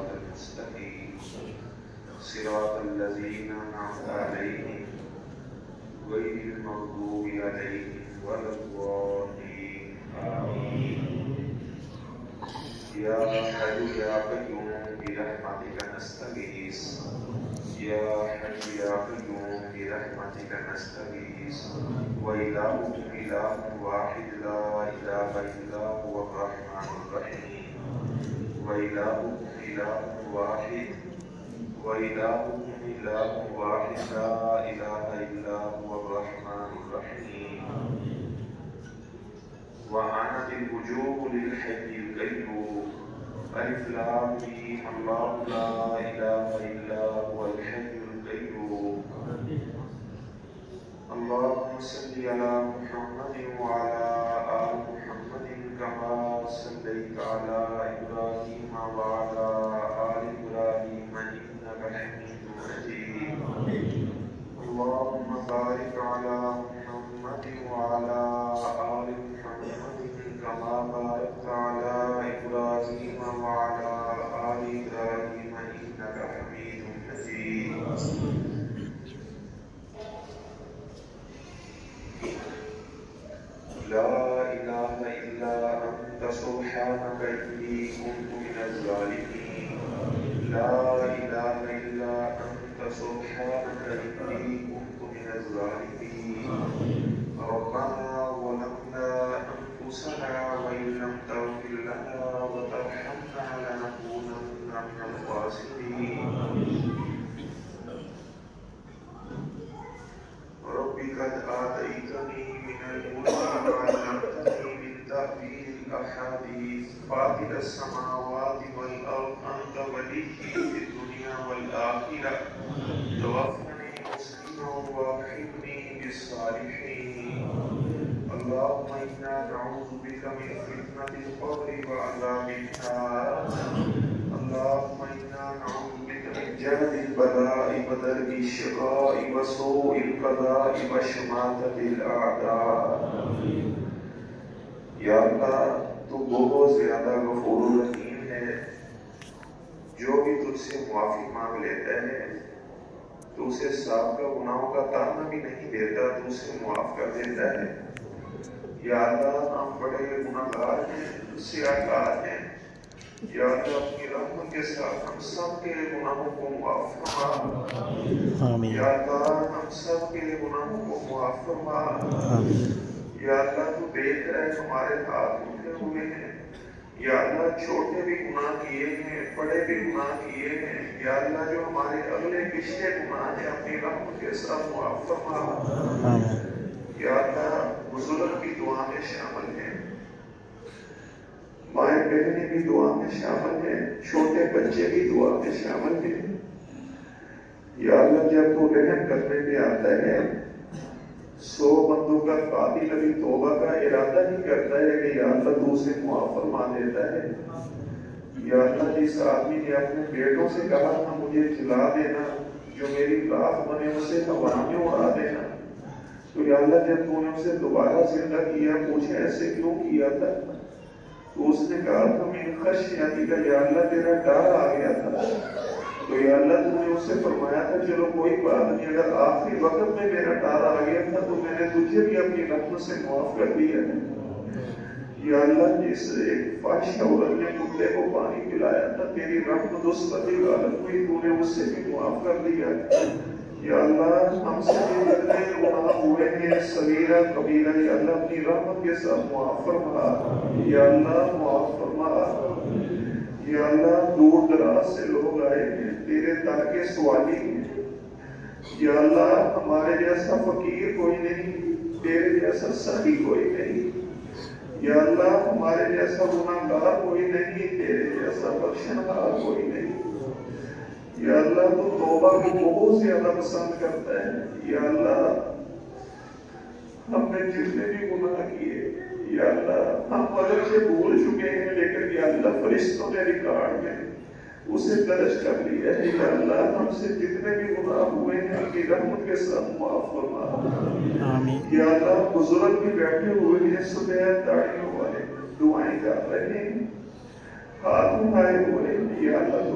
الصراط المستقيم صراط الذين أنعمت عليهم غير المغضوب عليهم ولا الضالين آمين. يا حي يا قيوم برحمتك نستغيث يا حي يا قيوم برحمتك نستغيث وإلهكم إله واحد لا إله إلا هو الرحمن الرحيم وإلهكم إله واحد وإلهكم إله واحد لا إله إلا هو الرحمن الرحيم وعنت الوجوه للحي القيوم ألف لام ميم الله لا إله إلا هو الحي القيوم اللهم صل على محمد وعلى آل محمد كما صليت على إبراهيم وعلى آل إبراهيم إنك حميد مجيد اللهم بارك على محمد وعلى آل محمد كما باركت على إبراهيم وعلى آل إبراهيم إنك حميد مجيد لا إله إلا أنت سبحانك إني كنت من الظالمين لا إله إلا أنت سبحانك إني كنت من الظالمين ربنا ظلمنا أنفسنا وإن لم تغفر لنا وترحمنا لنكونن من الخاسرين رب قد آتيتني من الملك وعلمتني من تأويل الأحاديث فاطر السماوات والأرض أنت ولي في الدنيا والآخرة توفني مسلما وألحقني بالصالحين اللهم إنا نعوذ بك من فتنة القبر وعذاب النار اللهم إنا نعوذ بك من جهد البلاء ودرك الشقاء وسوء القضاء وشماتة الأعداء یا اللہ تو بہت زیادہ غفور الرحیم ہے جو بھی تجھ سے معافی مانگ لیتا ہے تو اسے سابقہ گناہوں کا تانا بھی نہیں دیتا تو اسے معاف کر دیتا ہے یا اللہ ہم بڑے گناہگار ہیں تجھ سے آگاہ ہیں یا اللہ اپنی رحمت کے ساتھ ہم سب کے گناہوں کو معاف فرما آمین یا اللہ ہم سب کے گناہوں کو معاف فرما آمین یا اللہ تو دیکھ رہے ہمارے ہاتھ اٹھے ہوئے ہیں یا اللہ چھوٹے بھی گناہ کیے ہیں بڑے بھی گناہ کیے ہیں یا اللہ جو ہمارے اگلے پچھلے گناہ ہیں اپنی رحمت کے ساتھ معاف فرما یا اللہ بزرگ بھی دعا میں شامل ہیں مائیں بہنیں بھی دعا میں شامل ہیں چھوٹے بچے بھی دعا میں شامل ہیں یا اللہ جب تو رحم کرنے پہ آتا ہے 100 بندوں کا قاتل ابھی توبہ کا ارادہ ہی کرتا ہے کہ یا اللہ تو اسے معاف فرما دیتا ہے یا اللہ جس آدمی نے اپنے بیٹوں سے کہا تھا مجھے جلا دینا جو میری لاش بنے اسے ہوا میں اڑا دینا تو یا اللہ جب تو نے اسے دوبارہ زندہ کیا پوچھے ایسے کیوں کیا تھا تو اس نے کہا تھا میں خشیتی کا یا اللہ تیرا ڈر آ گیا تھا تو یا اللہ تو نے اسے فرمایا تھا چلو کوئی بات نہیں اگر آخری وقت میں میرا ڈر آ گیا تھا تو میں نے تجھے بھی اپنی رحمت سے معاف کر دیا ہے یا اللہ جس ایک فاحش عورت نے کتے کو پانی پلایا تھا تیری رحمت اس پر بھی غالب ہوئی تو نے اس سے بھی معاف کر دیا یا اللہ ہم سے جتنے گناہ ہوئے ہیں صغیرہ کبیرہ یا اللہ اپنی رحمت کے ساتھ معاف فرما یا اللہ معاف فرما یا اللہ دور دراز سے لوگ آئے ہیں تیرے در کے سوالی ہیں یا اللہ ہمارے جیسا فقیر کوئی نہیں تیرے جیسا سخی کوئی نہیں یا اللہ ہمارے جیسا گناہگار کوئی نہیں تیرے جیسا بخشنہار کوئی نہیں یا اللہ تو توبہ کو بہت زیادہ پسند کرتا ہے یا اللہ ہم نے جتنے بھی گناہ کیے یا اللہ ہم اگر سے بھول چکے ہیں لیکن یا اللہ فرشتوں نے ریکارڈ میں اسے درج کر لیا ہے یا اللہ ہم سے جتنے بھی گناہ ہوئے ہیں ان کی رحمت کے ساتھ معاف فرما آمین یا اللہ بزرگ بھی بیٹھے ہوئے ہیں سفید داڑھیوں والے دعائیں کر رہے ہیں ہاتھ اٹھائے ہوئے ہیں یا اللہ تو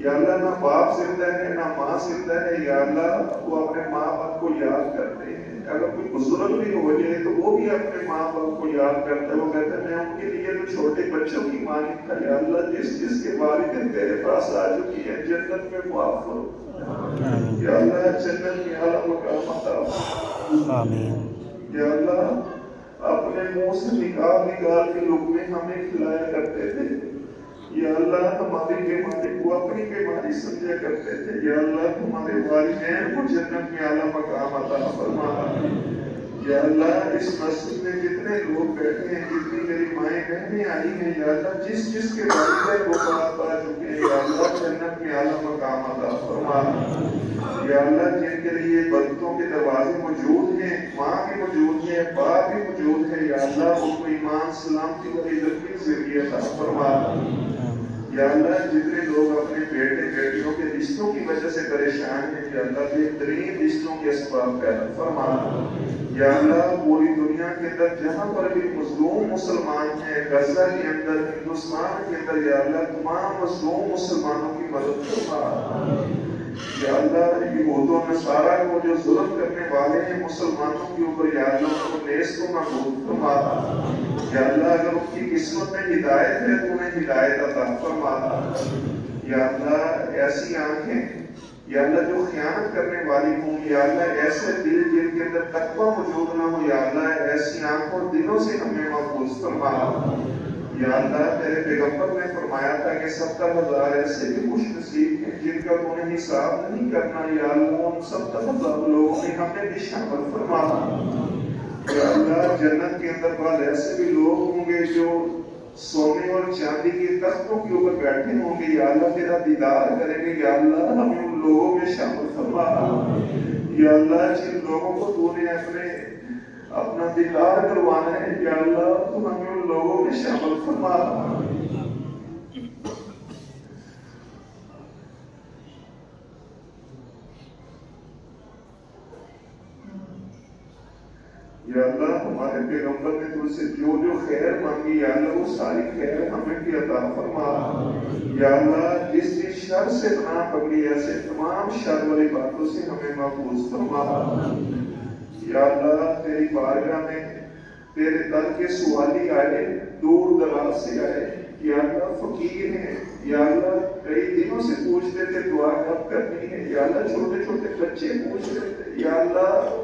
یا اللہ نہ باپ زندہ ہے نہ ماں زندہ ہے، یا اللہ وہ اپنے ماں باپ کو یاد کرتے ہیں، اگر کوئی بزرگ بھی ہو جائے تو وہ بھی اپنے ماں باپ کو یاد کرتا ہے، وہ کہتے ہیں میں ان کے لیے تو چھوٹے بچوں کی مانند تھا، یا اللہ جس کے والدین تیرے پاس آ چکی ہے جنت میں معاف کرو، یا اللہ جنت میں اعلیٰ مقام عطا فرما، آمین، یا اللہ اپنے منہ سے نکال کے لقمے ہمیں کھلایا کرتے تھے، یا اللہ ہماری بیماری کو اپنی بیماری سمجھا کرتے تھے، یا اللہ ہمارے والدین کو جنت میں اعلیٰ مقام عطا فرما، یا اللہ اس مسجد میں جتنے لوگ بیٹھے ہیں، جتنی میری مائیں بہنیں آئی ہیں، یا اللہ جس کے والدین کو بات آ چکے ہیں، یا اللہ جنت میں اعلیٰ مقام عطا فرما، یا اللہ جن کے لیے برکتوں کے دروازے موجود ہیں، ماں بھی موجود ہے، باپ بھی موجود ہے، یا اللہ ان کو ایمان سلامتی اور عزت کی ذریعہ عطا فرما، یا اللہ جتنے لوگ اپنے بیٹے بیٹیوں کے رشتوں کی وجہ سے پریشان ہیں، یا اللہ بہترین رشتوں کے اسباب پیدا فرما، یا اللہ پوری دنیا کے اندر جہاں پر بھی مظلوم مسلمان ہیں، غزہ کے اندر، ہندوستان کے اندر، یا اللہ تمام مظلوم مسلمانوں کی مدد فرما، یا اللہ یہود و نصارہ کو جو ظلم کرنے والے ہیں مسلمانوں کے اوپر، یا اللہ ان کو نیست و نابود فرما، یا اللہ اگر ان کی قسمت میں ہدایت ہے تو انہیں ہدایت عطا فرما، یا اللہ ایسی آنکھیں یا اللہ جو خیانت کرنے والی ہوں، یا اللہ ایسے دل جن کے اندر تقویٰ موجود نہ ہو، یا اللہ ایسی آنکھوں دلوں سے ہمیں محفوظ فرما، یا اللہ تیرے پیغمبر نے فرمایا تھا کہ 70,000 ایسے بھی خوش نصیب ہیں جن کا تو انہیں حساب نہیں کرنا، یا اللہ ان 70,000 لوگوں میں ہمیں بھی شامل فرما، یا اللہ جنت کے اندر بعد ایسے بھی لوگ ہوں گے جو سونے اور چاندی کے تختوں کے اوپر بیٹھے ہوں گے، یا اللہ تیرا دیدار کریں گے، یا اللہ ہمیں ان لوگوں میں شامل فرما، یا اللہ جن لوگوں کو تو نے اپنا دیدار کروانا ہے، یا اللہ تو ہمیں ان لوگوں میں شامل فرما، یا اللہ ہمارے پیغمبر نے تجھ سے جو خیر مانگی، یا اللہ وہ ساری خیر ہمیں بھی عطا فرما، یا اللہ جس شر سے پناہ پکڑی ایسے تمام شر والی باتوں سے ہمیں محفوظ فرما، یا اللہ تیری بارگاہ میں تیرے در کے سوالی آئے، دور دراز سے آئے، یا اللہ فقیر ہیں، یا اللہ کئی دنوں سے پوچھتے تھے دعا کب کرنی ہے، یا اللہ چھوٹے چھوٹے بچے پوچھ رہے تھے، یا اللہ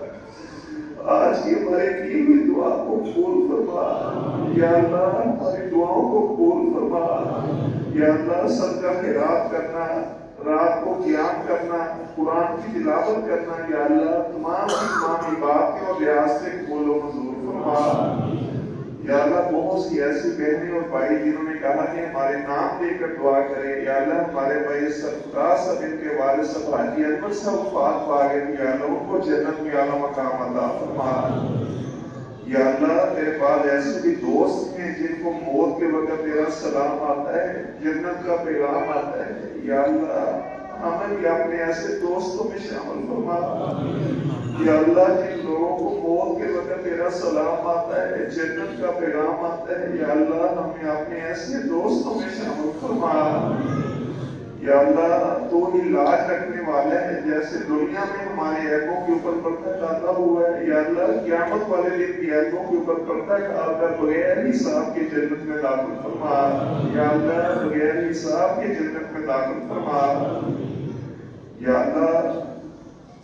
آج کی ہمارے کی ہوئی دعا کو قبول فرما، یا اللہ ہماری دعاؤں کو قبول فرما، یا اللہ صدقہ خیرات کرنا، رات کو قیام کرنا، قرآن کی تلاوت کرنا، یا اللہ تمام عبادتیں اور ریاستیں قبول و منظور فرما، یا اللہ بہت سی ایسی بہنیں اور بھائی جنہوں نے کہا کہ ہمارے نام لے کر دعا کریں، یا اللہ ہمارے بھائی سرفراز صاحب ان کے والد صاحب حاجی احمد صاحب وفات پا گئے، یا اللہ ان کو جنت میں اعلیٰ مقام عطا فرما، یا اللہ تیرے بعد ایسے بھی دوست ہیں جن کو موت کے وقت تیرا سلام آتا ہے، جنت کا پیغام آتا ہے، یا اللہ ہمیں بھی اپنے ایسے دوستوں میں شامل فرما، یا اللہ جن لوگوں کو موت کے وقت تیرا سلام آتا ہے، جنت کا پیغام آتا ہے، یا اللہ ہمیں اپنے ایسے دوستوں میں شامل فرما، یا اللہ تو ہی لاج رکھنے والا ہے، جیسے دنیا میں ہمارے عیبوں کے اوپر پردہ ڈالا ہوا ہے، یا اللہ قیامت والے دن کی عیبوں کے اوپر پردہ ڈال کر بغیر حساب کے جنت میں داخل فرما، یا اللہ بغیر حساب کے جنت میں داخل فرما، یا اللہ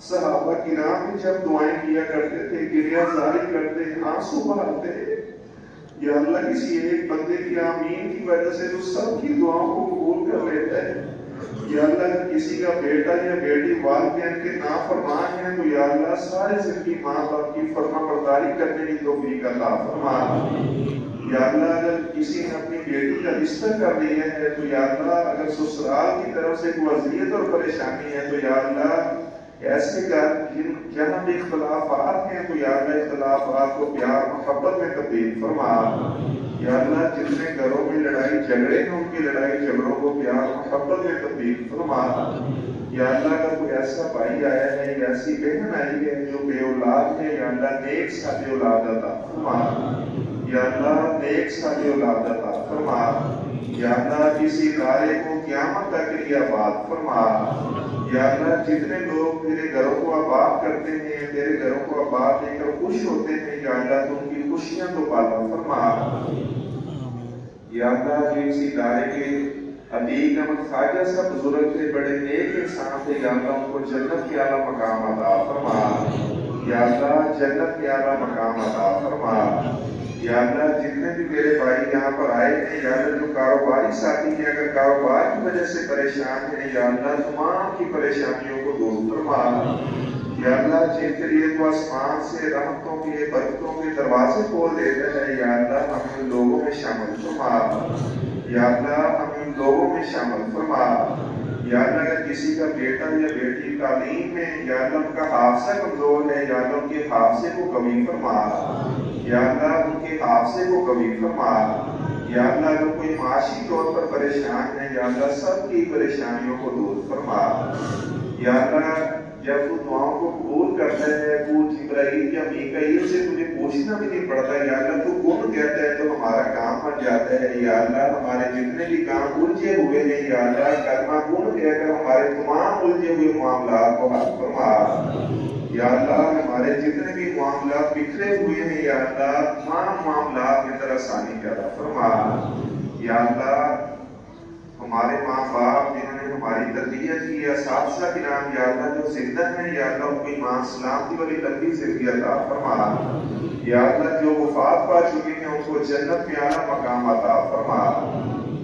صحابہ کرام جب دعائیں کیا کرتے تھے، گریہ زاری کرتے، آنسو بہاتے، یا اللہ کسی ایک بندے کی آمین کی وجہ سے تو سب کی دعاؤں کو قبول کر لیتا ہے، یا اللہ کسی کا بیٹا یا بیٹی والدین کے نافرمان ہیں تو یا اللہ سارے زندگی ماں باپ کی فرما برداری کرنے کی توفیق عطا فرما، یا اللہ اگر کسی نے اپنی بیٹی کا رشتہ کر لیا ہے تو یا اللہ اگر سسرال کی طرف سے کوئی اذیت اور پریشانی ہے تو یا اللہ ایسے جہاں بھی اختلافات ہیں تو یا اللہ اختلافات کو پیار محبت میں تبدیل فرما، یا اللہ جتنے گھروں میں لڑائی جھگڑے ہیں ان کی لڑائی جھگڑوں کو پیار محبت میں تبدیل فرما، یا اللہ اگر کوئی ایسا بھائی آیا ہے یا ایسی بہن آئی ہے جو بے اولاد ہے یا اللہ نیک صالح اولاد عطا فرما، یا اللہ نیک صالح اولاد عطا فرما، یا اللہ کسی ادارے کو قیامت تک لیے آباد فرما۔ یا اللہ جتنے لوگ تیرے گھروں کو آباد کرتے ہیں، تیرے گھروں کو آباد لے کر خوش ہوتے ہیں، یا اللہ تو ان کی خوشیاں تو بالا فرما۔ یا اللہ جو اس ادارے کے عتیق احمد خواجہ صاحب بزرگ تھے، بڑے نیک انسان تھے، یا اللہ ان کو جنت کے اعلیٰ مقام عطا فرما۔ یا اللہ جنت کے اعلیٰ مقام عطا فرما۔ یا اللہ جتنے بھی میرے بھائی یہاں پر آئے ہیں، یا اللہ جو کاروباری ساتھی ہیں، اگر کاروبار کی وجہ سے پریشان ہیں، یا اللہ تمام کی پریشانیوں کو دور فرما۔ یا اللہ جن کے لیے تو آسمان سے رحمتوں کے برکتوں کے دروازے کھول دیتا ہے، یا اللہ ہم ان لوگوں میں شامل فرما۔ یا اللہ ہم ان لوگوں میں شامل فرما۔ یا اللہ اگر کسی کا بیٹا یا بیٹی تعلیم میں، یا اللہ ان کا حافظہ کمزور ہے، یا اللہ ان کے حافظے کو قوی فرما۔ یا اللہ ان کے حافظے کو قوی فرما۔ یا اللہ اگر کوئی معاشی طور پر پریشان ہے، یا اللہ سب کی پریشانیوں کو دور فرما۔ یا اللہ جب تو دعاؤں کو قبول کرتا ہے، تو جبرائیل یا میکائیل سے تجھے پوچھنا بھی نہیں پڑتا، یا اللہ تو کون کہتا ہے تو ہمارا کام بن جاتا ہے۔ یا اللہ ہمارے جتنے بھی کام الجھے ہوئے ہیں، یا اللہ کلمہ کون کہہ کر ہمارے تمام الجھے ہوئے معاملات کو حل فرما۔ یا اللہ ہمارے جتنے بھی معاملات بکھرے ہوئے ہیں، یا اللہ تمام معاملات کے اندر آسانی پیدا فرما۔ یا اللہ ہمارے ماں باپ جنہوں نے ہماری تربیت کی، اساتذہ کرام یا اللہ جو زندہ ہیں، یا اللہ ان کو ایمان سلامتی والی لمبی زندگی عطا فرما۔ یا اللہ جو وفات پا چکے ہیں ان کو جنت میں اعلیٰ مقام عطا فرما۔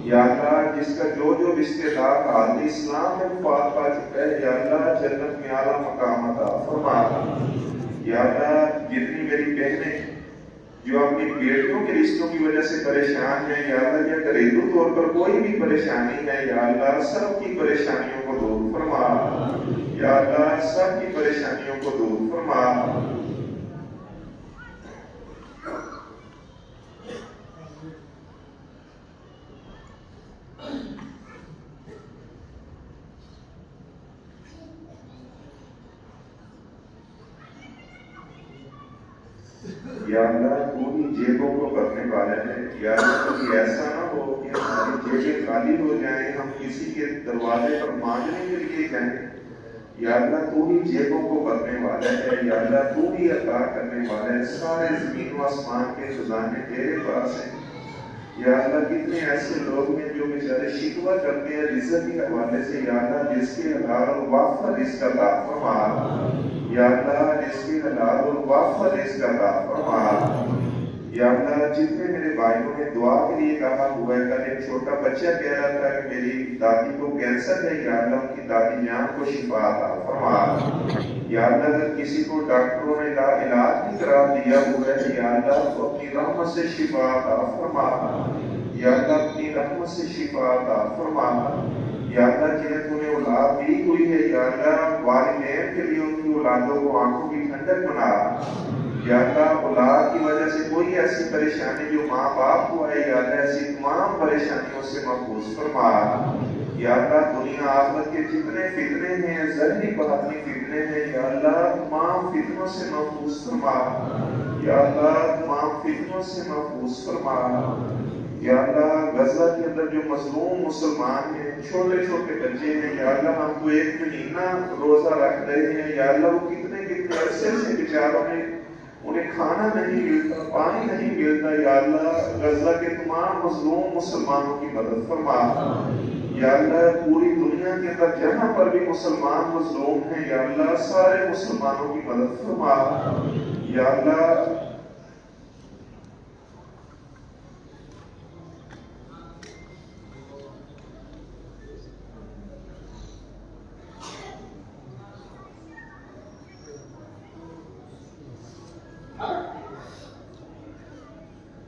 یا اللہ جس کا جو رشتہ دار عالم اسلام میں وفات پا چکا ہے، یا اللہ جنت میں اعلیٰ مقام عطا فرما۔ یا اللہ جتنی میری بہنیں جو اپنی بیٹیوں کے رشتوں کی وجہ سے پریشان ہیں، یا اللہ یا گھریلو طور پر کوئی بھی پریشانی ہے، یا اللہ سب کی پریشانیوں کو دور فرما۔ یا اللہ سب کی پریشانیوں کو دور فرما۔ یا اللہ تو ہی جیبوں کو بھرنے والا ہے، یا اللہ کبھی ایسا نہ ہو کہ ہماری جیبیں خالی ہو جائیں، ہم کسی کے دروازے پر مانگنے کے لیے جائیں۔ یا اللہ تو ہی جیبوں کو بھرنے والا ہے، یا اللہ تو ہی عطا کرنے والا ہے، سارے زمین و آسمان کے خزانے تیرے پاس ہیں۔ یا اللہ کتنے ایسے لوگ ہیں جو بیچارے شکوہ کرتے ہیں رزق کے حوالے سے، یا اللہ جس کے حلال اور وافر رزق عطا فرما۔ یا اللہ جس کے حلال اور وافر رزق عطا فرما۔ یا اللہ جتنے میرے بھائیوں نے دعا کے لیے کہا ہوا ہے، کل ایک چھوٹا بچہ کہہ رہا تھا کہ میری دادی کو کینسر ہے، یا اللہ ان کی دادی جان کو شفا عطا فرما۔ یا اللہ اگر کسی کو ڈاکٹروں نے علاج بھی کرا دیا ہوا ہے، یا اللہ تو اپنی رحمت سے شفا عطا فرما۔ یا اللہ اپنی رحمت سے شفا عطا فرما۔ یا اللہ جنہیں تو نے اولاد دی ہوئی ہے، یا اللہ والدین کے لیے ان کی اولادوں کو آنکھوں کی ٹھنڈک بنا۔ یا اللہ اولاد کی وجہ سے کوئی ایسی پریشانی جو ماں باپ کو ہے، یا اللہ ایسی تمام پریشانیوں سے محفوظ فرما۔ یا اللہ دنیا آخرت کے جتنے فتنے ہیں، ظاہری باطنی فتنے ہیں، یا اللہ تمام فتنوں سے محفوظ فرما۔ یا اللہ تمام فتنوں سے محفوظ فرما۔ یا اللہ غزہ کے اندر جو مظلوم مسلمان ہیں، چھوٹے چھوٹے بچے ہیں، یا اللہ ہم کو 1 مہینہ روزہ رکھ رہے ہیں، یا اللہ وہ کتنے عرصے سے بیچاروں نے انہیں کھانا نہیں ملتا، پانی نہیں ملتا، یا اللہ غزہ کے تمام مظلوم مسلمانوں کی مدد فرما۔ یا اللہ پوری دنیا کے اندر جہاں پر بھی مسلمان مظلوم ہیں، یا اللہ سارے مسلمانوں کی مدد فرما۔ یا اللہ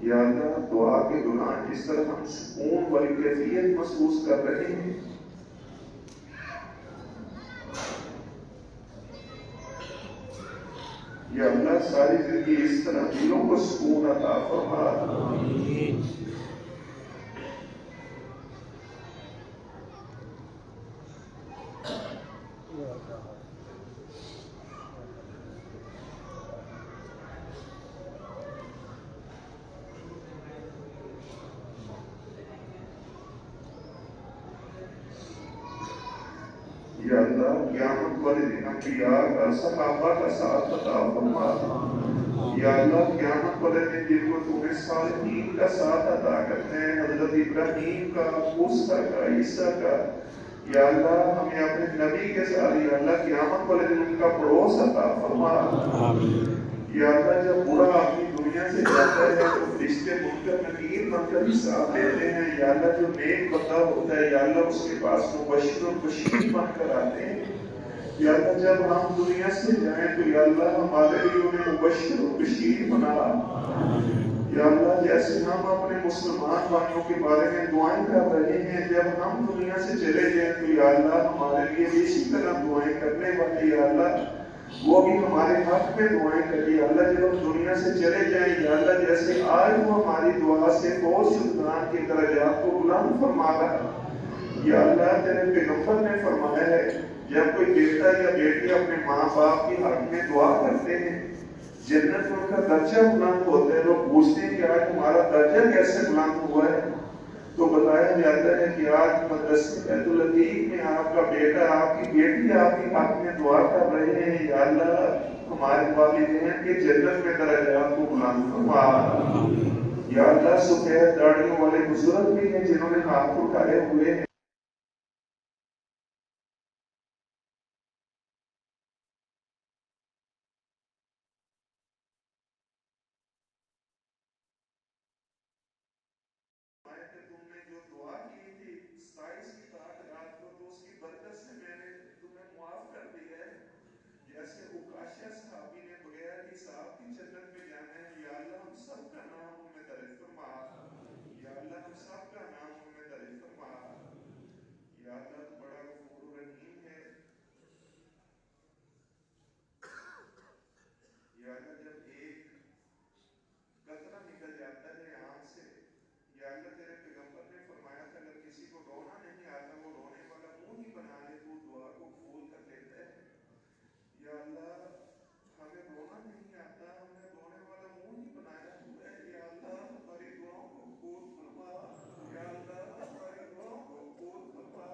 یا اللہ دعا کے دوران جس طرح ہم سکون والی کیفیت محسوس کر رہے ہیں، یا اللہ ساری زندگی اس طرح دلوں کو سکون عطا فرما۔ یا اللہ قیامت والے دن انبیاء کا صحابہ کا ساتھ عطا فرما، یا اللہ قیامت والے دن جن کو تو نے صالحین کا ساتھ عطا کرتے ہیں، حضرت ابراہیم کا، موسیٰ کا، عیسیٰ کا، یا اللہ ہمیں اپنے نبی کے ساتھ یا اللہ قیامت والے دن ان کا پڑوس عطا فرما۔ یا اللہ جب برا آدمی دنیا سے جاتا ہے تو فرشتے منکر نکیر بن کر حساب لیتے ہیں، یا اللہ جو نیک بندہ ہوتا ہے یا اللہ اس کے پاس مبشر و بشیر بن کر آتے ہیں، یا اللہ جب ہم دنیا سے جائیں تو یا اللہ ہمارے لیے انہیں مبشر و بشیر بنا۔ یا اللہ جیسے ہم اپنے مسلمان بھائیوں کے بارے میں دعائیں کر رہے ہیں، جب ہم دنیا سے چلے جائیں تو یا اللہ ہمارے لیے اسی طرح دعائیں کرنے والے یا اللہ وہ بھی ہمارے حق میں دعائیں کریے۔ یا اللہ جب ہم دنیا سے چلے جائیں یا اللہ جیسے آج وہ ہماری دعا سے فوج شدگان کے درجات کو بلند فرما رہا، یا اللہ تیرے پیغمبر نے فرمایا ہے جب کوئی بیٹا یا بیٹی اپنے ماں باپ کے حق میں دعا کرتے ہیں جنت میں ان کا درجہ بلند ہوتا ہے، لوگ پوچھتے ہیں کہ آج تمہارا درجہ کیسے بلند ہوا ہے، تو بتایا جاتا ہے کہ آج مدرسے بیت اللطیف میں آپ کا بیٹا آپ کی بیٹی آپ کے حق میں دعا کر رہے ہیں، یا اللہ ہمارے والدین کے جنت میں درجات کو بلند فرما۔ یا اللہ سفید داڑھیوں والے بزرگ بھی ہیں جنہوں نے ہاتھ اٹھائے ہوئے ہیں، تم نے جو دعا کی تھی 27 کی رات کو تو اس کی برکت سے میں نے تمہیں معاف کر دیا ہے، جیسے عکاشہ صحابی نے بغیر حساب کی جنت میں جانا ہے، یا اللہ ہم سب کا نام ان میں درج فرما، یا اللہ ہم سب کا نام ان میں درج فرما۔ یا اللہ تو بڑا غفور و رحیم ہے، یا اللہ جب ایک قطرہ نکل جاتا ہے آنکھ سے، یا اللہ تیرے پیغمبر نے فرمایا تھا اگر کسی کو رونا نہیں آتا وہ رونے والا منہ ہی بنا لے تو دعا کو قبول کر لیتا ہے۔ یا اللہ ہمیں رونا نہیں آتا، ہم نے رونے والا منہ ہی بنایا ہوا ہے، یا اللہ ہماری دعاؤں کو قبول فرما، یا اللہ ہماری دعاؤں کو قبول فرما۔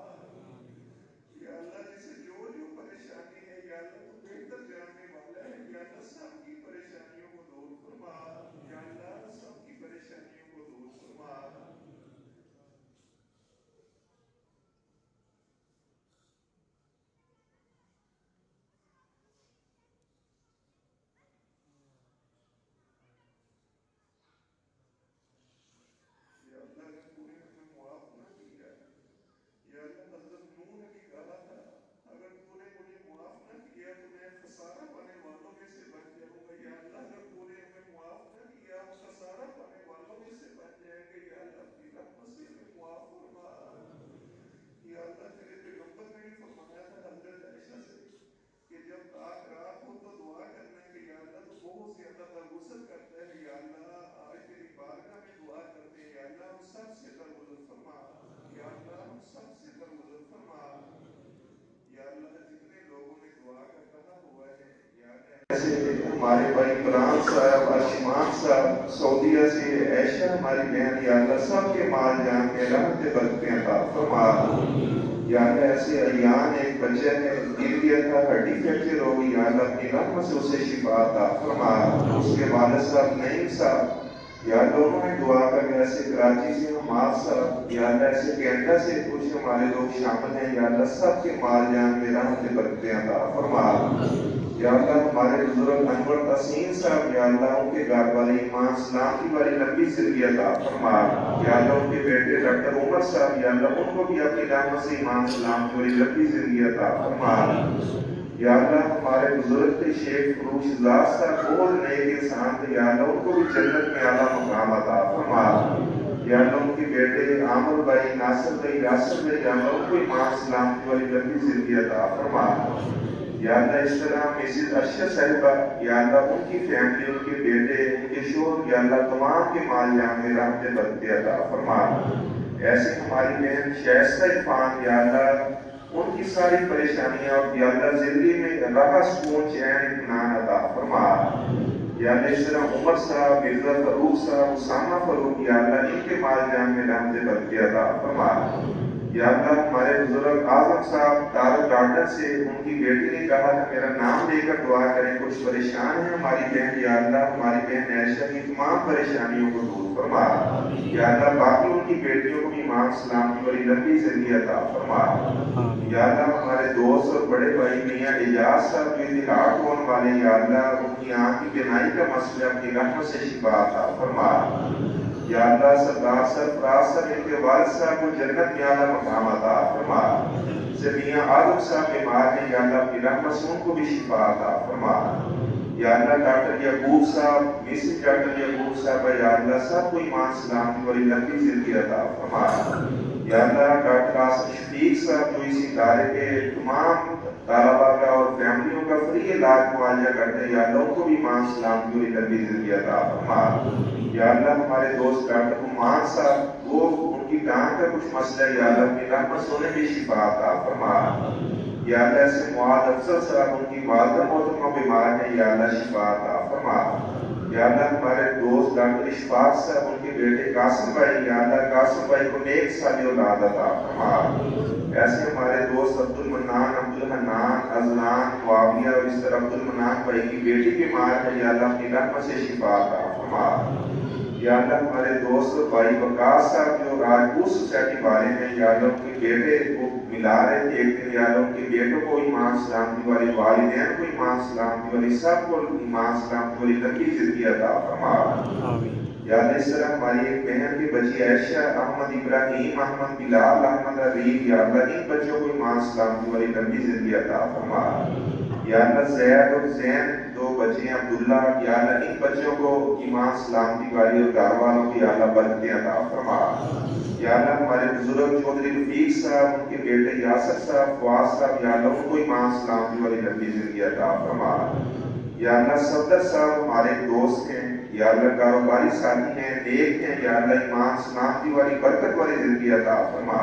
یا اللہ جسے جو جو پریشانی ہے یا اللہ تو بہتر جاننے والا ہے، یا اللہ سب کی پریشانیوں کو دور فرما، یا اللہ سب کی پریشانیوں کو دور فرما۔ یا اللہ اگر تو نے ہمیں معاف نہ کیا، یا اللہ حضرت نوح نے بھی کہا تھا اگر تو نے مجھے معاف نہ کیا تو میں خسارہ پانے والوں میں سے بن جاؤں گا، یا اللہ اگر تو نے ہمیں معاف نہ کیا ہم خسارہ پانے والوں میں سے بن جائیں گے، یا اللہ اپنی رحمت سے ہمیں معاف فرما۔ یا اللہ تیرے پیغمبر نے بھی فرمایا تھا حضرت عائشہ سے کہ جب تاک رات ہو تو دعا کرنا ہے کہ یا اللہ تو بہت زیادہ درگزر کرتا ہے، یا اللہ آج تیری بارگاہ میں دعا کرتے ہیں، یا اللہ ہم سب سے درگزر فرما، یا اللہ ہم سب سے درگزر فرما۔ یا اللہ جتنے لوگوں نے دعا کا کہا ہوا ہے، یا اللہ ایسے ہمارے بھائی عمران صاحب، ارشمان صاحب، سعودیہ سے عائشہ ہماری بہن، یا اللہ سب کے مال جان میں رحمت برکتیں عطا فرما۔ یا اللہ ایسے ایان ایک بچہ ہے گر گیا تھا ہڈی فریکچر ہو گئی، یا اللہ اپنی رحمت سے اسے شفا عطا فرما۔ اس کے والد صاحب نعیم صاحب، یا اللہ انہوں نے دعا کر ایسے کراچی سے حماد صاحب، یا اللہ ایسے کینیڈا سے کچھ ہمارے لوگ شامل ہیں، یا اللہ سب کے مال جان میں رحمت برکتیں عطا فرما۔ یا اللہ ہمارے بزرگ انور تحسین صاحب، یا اللہ ان کے گھر والے ایمان اسلام کی بڑی لمبی زندگی عطا فرما۔ یا اللہ ان کے بیٹے ڈاکٹر عمر صاحب، یا اللہ ان کو بھی اپنی رحمت سے ایمان اسلام کی بڑی لمبی زندگی عطا فرما۔ یا اللہ ہمارے بزرگ تھے شیخ فروش ذات صاحب، بہت نیک انسان تھے، یا اللہ ان کو بھی جنت میں اعلیٰ مقام عطا فرما۔ یا اللہ ان کے بیٹے عامر بھائی، ناصر بھائی، یاسر بھائی، یا اللہ ان کو ایمان اسلام کی بڑی لمبی زندگی عطا فرما۔ یا اللہ اس طرح مسز ارشد صاحبہ، یا اللہ ان کی فیملی، ان کے بیٹے، ان کے شوہر، یا اللہ تمام کے مال جان میں رحمت برکتیں عطا فرما۔ ایسے ہماری بہن شائستہ عرفان، یا اللہ ان کی ساری پریشانیاں اور یا اللہ زندگی میں راحت سکون چین اطمینان عطا فرما۔ یا اللہ اس طرح عمر صاحب، مرزا فاروق صاحب، اسامہ فاروق، یا اللہ ان کے مال جان میں رحمت برکتیں عطا فرما۔ یا اللہ ہمارے بزرگ اعظم صاحب طارق گارڈن سے ان کی بیٹی نے کہا کہ میرا نام لے کر دعا کریں، کچھ پریشان ہے ہماری بہن، یا اللہ ہماری بہن عائشہ کی تمام پریشانیوں کو دور فرما، یا اللہ باقی ان کی بیٹیوں کو بھی ایمان سلامتی والی لمبی زندگی عطا فرما، یا اللہ ہمارے دوست اور بڑے بھائی میاں اعجاز صاحب جو ہارٹ ہونے والے، یا اللہ ان کی آنکھ کی بینائی کا مسئلہ اپنی رحمت سے شفا عطا فرما، یا اللہ سردار سرفراز صاحب ان کے والد صاحب کو جنت میں اعلیٰ مقام عطا فرما، میاں عالم صاحب بیمار ہیں، یا اللہ اپنی رحمت سے ان کو بھی شفا عطا فرما، یا اللہ ڈاکٹر یعقوب صاحب مسز ڈاکٹر یعقوب صاحب، یا اللہ سب کو ایمان سلامتی والی لمبی زندگی عطا فرما، یا اللہ ڈاکٹر آصف شفیق صاحب جو اس ادارے کے تمام طلبا کا اور فیملیوں کا فری علاج معالجہ کرتے ہیں، یا اللہ ان کو بھی ایمان سلامتی والی لمبی زندگی عطا فرما، یا اللہ ہمارے دوست ڈاکٹر عمان صاحب وہ ان کی ٹانگ کا کچھ مسئلہ ہے، یا اللہ اپنی رحمت سے انہیں بھی شفا عطا فرما، یا اللہ ایسے معاذ افضل صاحب ان کی والدہ محترمہ بیمار ہیں، یا اللہ شفا عطا فرما، یا اللہ ہمارے دوست ڈاکٹر اشفاق صاحب ان کے بیٹے قاسم بھائی، یا اللہ قاسم بھائی کو نیک سالی اولاد عطا فرما، ایسے ہمارے دوست عبد المنان، عبد الحنان، ازلان، معاویہ اور اس طرح عبد المنان بھائی کی بیٹی بیمار ہے، یا اللہ اپنی رحمت سے شفا عطا فرما، یا اللہ ہمارے دوست بھائی وقاص صاحب جو راجپوت سوسائٹی والے ہیں، یا اللہ ان کے بیٹے کو ملا رہے تھے ایک دن، یا اللہ ان کے بیٹوں کو ایمان سلامتی والی، والدین کو ایمان سلامتی والی، سب کو ایمان سلامتی والی لمبی زندگی عطا فرما، یا اللہ اس طرح ہماری ایک بہن کی بچی عائشہ احمد ابراہیم احمد بلال احمد عریب، یا اللہ ان بچوں کو ایمان سلامتی والی لمبی زندگی عطا فرما، یا اللہ زید اور زین دو بچے عبداللہ، یا اللہ ان بچوں کو ایمان سلامتی والی اور گھر والوں کی اعلیٰ برکتیں عطا فرما، یا اللہ ہمارے بزرگ چودھری رفیق صاحب ان کے بیٹے یاسر صاحب فواز صاحب، یا اللہ ان کو ایمان سلامتی والی لمبی زندگی عطا فرما، یا اللہ صفدر صاحب ہمارے دوست ہیں، یا اللہ کاروباری ساتھی ہیں، نیک ہیں، یا اللہ ایمان سلامتی والی برکت والی زندگی عطا فرما،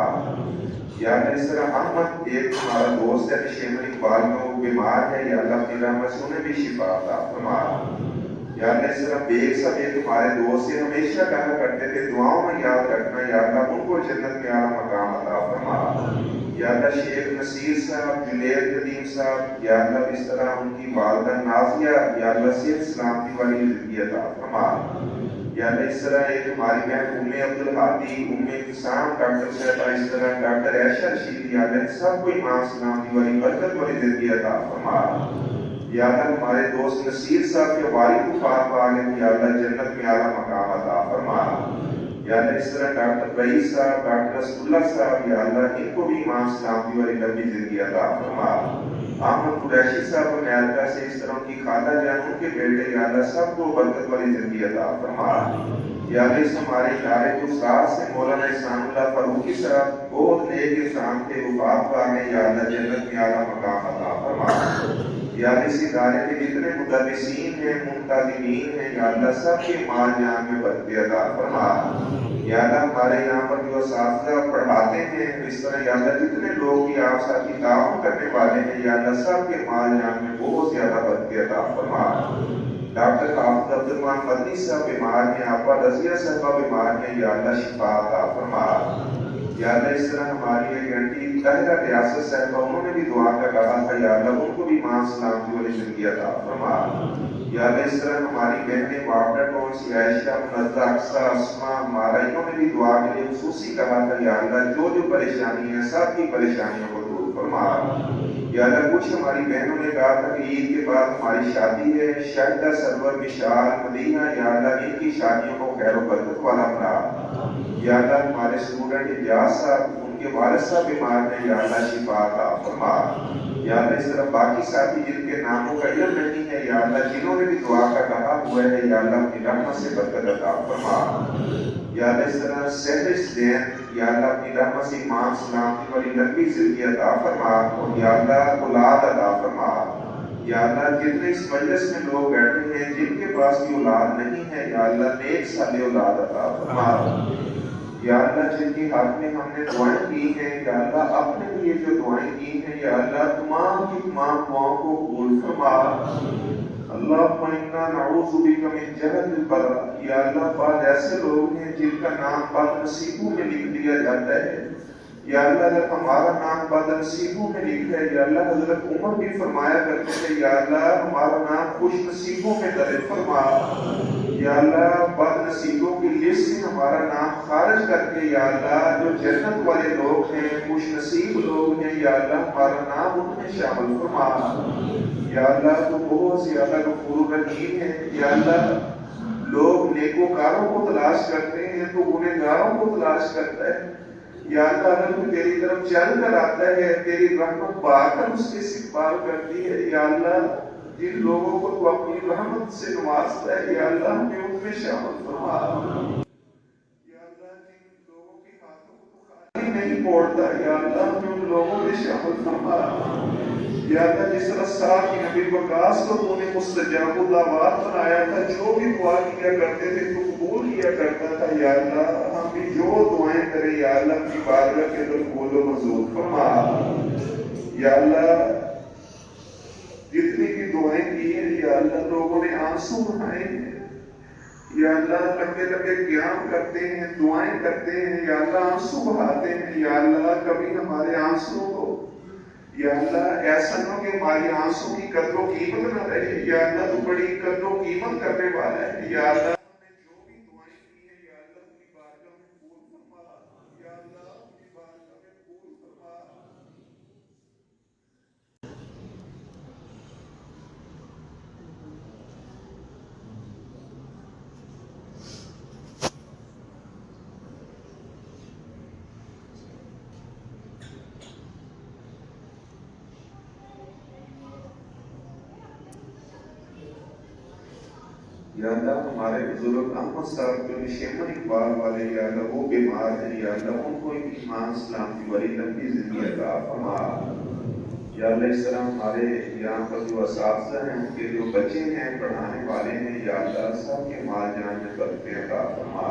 یا اللہ اس طرح احمد ایک ہمارا دوست ہے شیخ اقبال میں وہ بیمار ہے، یا اللہ اپنی رحمت سے انہیں بھی شفا عطا فرما، یا اللہ اس طرح بیگ صاحب ایک ہمارے دوست سے ہمیشہ کہا کرتے تھے دعاؤں میں یاد رکھنا، یا اللہ ان کو جنت میں اعلیٰ مقام عطا فرما، یا اللہ شیخ نصیر صاحب، جنید قدیم صاحب، یا اللہ اس طرح ان کی والدہ نازیہ، یا اللہ صحت سلامتی والی زندگی عطا فرما، یا اللہ اس طرح ایک ہماری بہن عبد الحادی، انسان ڈاکٹر صاحبہ، اس طرح ڈاکٹر عائشہ رشید، یا اللہ سب کو ایمان سلامتی والی برکت والی زندگی عطا فرما، یا اللہ ہمارے دوست نصیر صاحب کے والد وفات پا گئے، یا اللہ جنت میں اعلیٰ مقام عطا فرما، یا اللہ اس طرح ڈاکٹر رئیس صاحب، ڈاکٹر رسول اللہ صاحب، یا اللہ ان کو بھی ایمان سلامتی والی لمبی زندگی عطا فرما، احمد قریشی صاحب امریکہ سے اس طرح کی خالہ جان ان کے بیٹے، یا اللہ سب کو برکت والی زندگی عطا فرما، یا اللہ اس ہمارے ادارے کے استاد سے مولانا احسان اللہ فاروقی صاحب بہت نیک انسان تھے، وفات پا گئے، یا اللہ جنت میں اعلیٰ مقام عطا فرما، یا اللہ اس ادارے کے جتنے مدرسین ہیں، منتظمین ہیں، یا اللہ سب کے مال جان میں برکت عطا فرما، یا اللہ ہمارے یہاں پر جو اساتذہ پڑھاتے ہیں، اس طرح یا اللہ جتنے لوگ بھی آپ ساتھ تعاون کرنے والے ہیں، یا اللہ سب کے مال جان میں بہت زیادہ برکت عطا فرما، ڈاکٹر حافظ عبد الرحمان مدنی صاحب بیمار ہیں، آپا رضیہ صاحبہ بیمار ہیں، یا اللہ شفا عطا فرما، یا اللہ اس طرح ہماری ایک گھنٹی طاہرہ ریاست صاحبہ انہوں نے بھی دعا کا کہا تھا، یا اللہ ان کو بھی ایمان سلامتی والی زندگی عطا فرما، یا اللہ اس طرح ہماری بہنیں وابڈا ٹون سی عائشہ منزہ اقصیٰ اسما ہمارا انہوں نے بھی دعا کے لیے خصوصی کہا تھا، یا اللہ جو جو پریشانی ہے سب کی پریشانیوں کو دور فرما، یا اللہ کچھ ہماری بہنوں نے کہا تھا کہ عید کے بعد ہماری شادی ہے، شاہدہ سرور مشال مدینہ، یا اللہ ان کی شادیوں کو خیر و برکت والا بنا، یا اللہ ہمارے اسٹوڈنٹ اجاز صاحب ان کے والد صاحب بیمار ہیں، یا اللہ شفا عطا فرما، یا اللہ اس طرح باقی ساتھی جن کے ناموں کا علم نہیں ہے، یا اللہ جنہوں نے بھی دعا کا کہا ہوا ہے، یا اللہ اپنی رحمت سے برکت عطا فرما، یا اللہ اس طرح سہرش دین، یا اللہ اپنی رحمت سے ایمان سلامتی والی لمبی زندگی عطا فرما، اور یا اللہ اولاد عطا فرما، یا اللہ جتنے اس مجلس میں لوگ بیٹھے ہیں جن کے پاس بھی اولاد نہیں ہے، یا اللہ نیک سال اولاد عطا فرما، یا اللہ جن کے ہاتھ میں ہم نے دعائیں کی ہیں، یا اللہ اپنے لیے جو دعائیں کی ہیں، یا اللہ تمام کی تمام دعاؤں کو قبول فرما، اللہم انا نعوذ بک من جہد البلاء، یا اللہ بعض ایسے لوگ ہیں جن کا نام بد نصیبوں میں لکھ دیا جاتا ہے، یا اللہ جب ہمارا نام بدنصیبوں میں لکھا ہے، یا اللہ حضرت عمر بھی فرمایا کرتے تھے یا اللہ ہمارا نام خوش نصیبوں میں درج فرما، یا اللہ بد نصیبوں کی لسٹ سے ہمارا نام خارج کر کے یا اللہ جو جنت والے لوگ ہیں، خوش نصیب لوگ ہیں، یا اللہ ہمارا نام ان میں شامل فرما۔ یا اللہ تو بہت زیادہ غفور رحیم ہے، یا اللہ لوگ نیکوکاروں کو تلاش کرتے ہیں تو گنہگاروں کو تلاش کرتا ہے، یا اللہ اگر تو تیری طرف چل کر آتا ہے تیری رحمت پا کر اس کے استقبال کرتی ہے، یا اللہ جن لوگوں کو تو اپنی رحمت سے نوازتا ہے یا اللہ ہمیں ان میں شامل فرما، یا اللہ جن لوگوں کے ہاتھوں کو تو خالی نہیں موڑتا یا اللہ ہمیں ان لوگوں میں شامل فرما، یا اللہ جس طرح ساتھ کی نبی وقاص کو تو نے مستجاب الدعوات بنایا تھا، جو بھی دعا کیا کرتے تھے تو قبول کیا کرتا تھا، یا اللہ ہم بھی جو دعائیں کریں یا اللہ کی بارگاہ کے اندر قبول و منظور فرما، یا اللہ جتنی بھی دعائیں کی ہیں یا اللہ لوگوں نے آنسو بہائے ہیں، یا اللہ لمبے لمبے قیام کرتے ہیں، دعائیں کرتے ہیں، یا اللہ آنسو بہاتے ہیں، یا اللہ کبھی ہمارے آنسو کو یا اللہ ایسا نہ کہ ہماری آنسو کی قدر و قیمت نہ رہے، یا اللہ تو بڑی قدر و قیمت کرنے والا ہے، یا اللہ ہم نے جو بھی دعائیں کی ہیں یا اللہ اپنی بارگاہ میں قبول فرما، یا اللہ اپنی بارگاہ میں قبول فرما۔ یا اللہ ہمارے بزرگ احمد صاحب جو شیخ اقبال والے یا اللہ وہ بیمار ہیں، یا اللہ ان کو ایمان سلامتی والی لمبی زندگی عطا فرما، یا اللہ اس طرح ہمارے یہاں پر جو اساتذہ ہیں ان کے جو بچے ہیں پڑھانے والے ہیں یا اللہ سب کے مال جان میں برکتیں عطا فرما۔